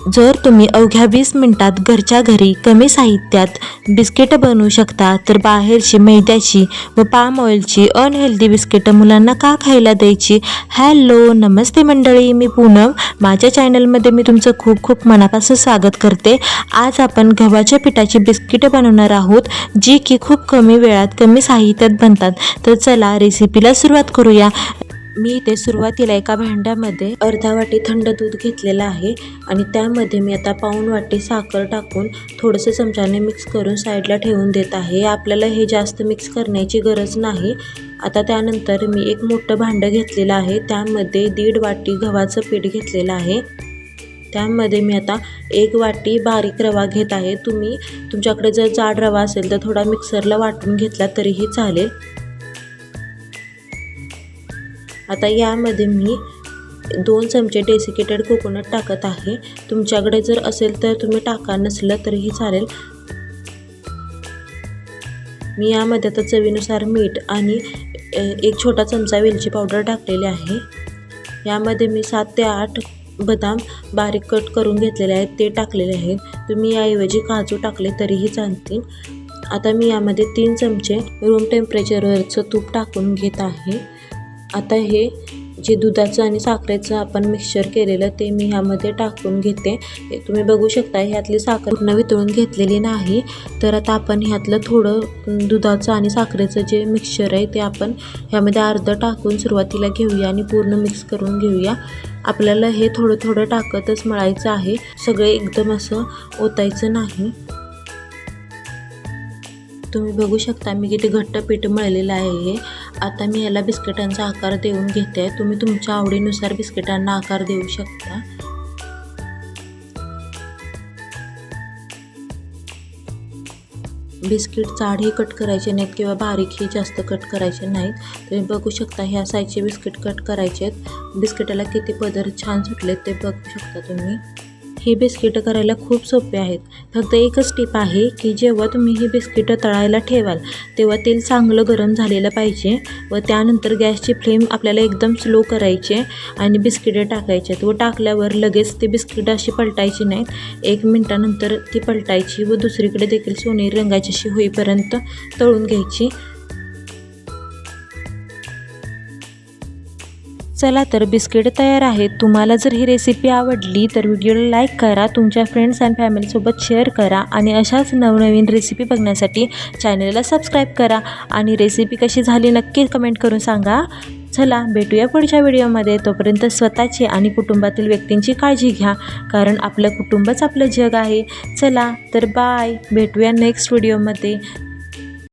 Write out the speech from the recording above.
जर तुम्ही अवघ्या 20 मिनिटात घरच्या घरी कमी साहित्यात बिस्किटं बनवू शकता तर बाहेरची मैद्याची व पाम ऑइलची अनहेल्दी बिस्किटं मुलांना का खायला द्यायची. हॅलो नमस्ते मंडळी, मी पूनम. माझ्या चॅनलमध्ये मी तुमचं खूप खूप मनापासून स्वागत करते. आज आपण गव्हाच्या पिठाची बिस्किटं बनवणार आहोत, जी की खूप कमी वेळात कमी साहित्यात बनतात. तर चला रेसिपीला सुरुवात करूया. मी इथे सुरुवातीला एका भांड्यामध्ये अर्धा वाटी थंड दूध घेतलेलं आहे आणि त्यामध्ये मी आता पाऊण वाटी साखर टाकून थोडंसं चमच्याने मिक्स करून साईडला ठेवून देत आहे. आपल्याला हे जास्त मिक्स करण्याची गरज नाही. आता त्यानंतर मी एक मोठं भांडं घेतलेलं आहे, त्यामध्ये 1.5 वाटी गव्हाचं पीठ घेतलेलं आहे. त्यामध्ये मी आता 1 वाटी बारीक रवा घेत आहे. तुमच्याकडे जर जाड रवा असेल तर थोडा मिक्सरला वाटून घेतला तरीही चालेल. आता यामध्ये मी 2 चमचे डेसिकेटेड कोकोनट टाकत आहे. तुमच्याकडे जर असेल तर तुम्ही टाका, नसलं तरीही चालेल. मी यामध्ये आता चवीनुसार मीठ आणि 1 छोटा चमचा वेलची पावडर टाकलेली आहे. यामध्ये मी 7 ते 8 बदाम बारीक कट करून घेतलेले आहेत, ते टाकलेले आहेत. तुम्ही याऐवजी काजू टाकले तरीही चालतील. आता मी यामध्ये 3 चमचे रूम टेम्परेचरवरचं तूप टाकून घेत आहे. आता हे जे दुधाचं आणि साखरेचं आपण मिक्सचर केलेलं ते मी ह्यामध्ये टाकून घेते. तुम्ही बघू शकता ह्यातली साखर पूर्ण वितळून घेतलेली नाही. तर आता आपण ह्यातलं थोडं दुधाचं आणि साखरेचं जे मिक्सचर आहे ते आपण ह्यामध्ये अर्धं टाकून सुरुवातीला घेऊया आणि पूर्ण मिक्स करून घेऊया. आपल्याला हे थोडं थोडं टाकतच मळायचं आहे, सगळे एकदम असं ओतायचं नाही. तुम्ही बघू शकता मी किती घट्ट पीठ मळलेलं आहे. आता मी याला बिस्किटांचा आकार देऊन घेते. तुम्ही तुमच्या आवडीनुसार बिस्किटांना आकार देऊ शकता. बिस्किट जाडही कट करायचे नाहीत किंवा बारीकही जास्त कट करायचे नाहीत. तुम्ही बघू शकता ह्या साईजचे बिस्किट कट करायचे आहेत. बिस्किटाला किती पदर छान सुटलेत ते बघू शकता तुम्ही. ही बिस्किटं करायला खूप सोपे आहेत. फक्त एकच टिप आहे की जेव्हा तुम्ही ही बिस्किटं तळायला ठेवाल तेव्हा तेल चांगलं गरम झालेलं पाहिजे व त्यानंतर गॅसची फ्लेम आपल्याला एकदम स्लो करायची आणि बिस्किटं टाकायची आहेत व टाकल्यावर लगेच ती बिस्किटं अशी पलटायची नाहीत. 1 मिनटानंतर ती पलटायची व दुसरीकडे देखील सोनेरी रंगाची अशी होईपर्यंत तळून घ्यायची. चला तर बिस्किट तयार आहेत. तुम्हाला जर ही रेसिपी आवडली तर व्हिडिओला लाईक करा, तुमच्या फ्रेंड्स अँड फॅमिलीसोबत शेअर करा आणि अशाच नवनवीन रेसिपी बघण्यासाठी चॅनलला सबस्क्राईब करा आणि रेसिपी कशी झाली नक्की कमेंट करून सांगा. चला भेटूया पुढच्या व्हिडिओमध्ये. तोपर्यंत स्वतःची आणि कुटुंबातील व्यक्तींची काळजी घ्या, कारण आपलं कुटुंबच आपलं जग आहे. चला तर बाय, भेटूया नेक्स्ट व्हिडिओमध्ये.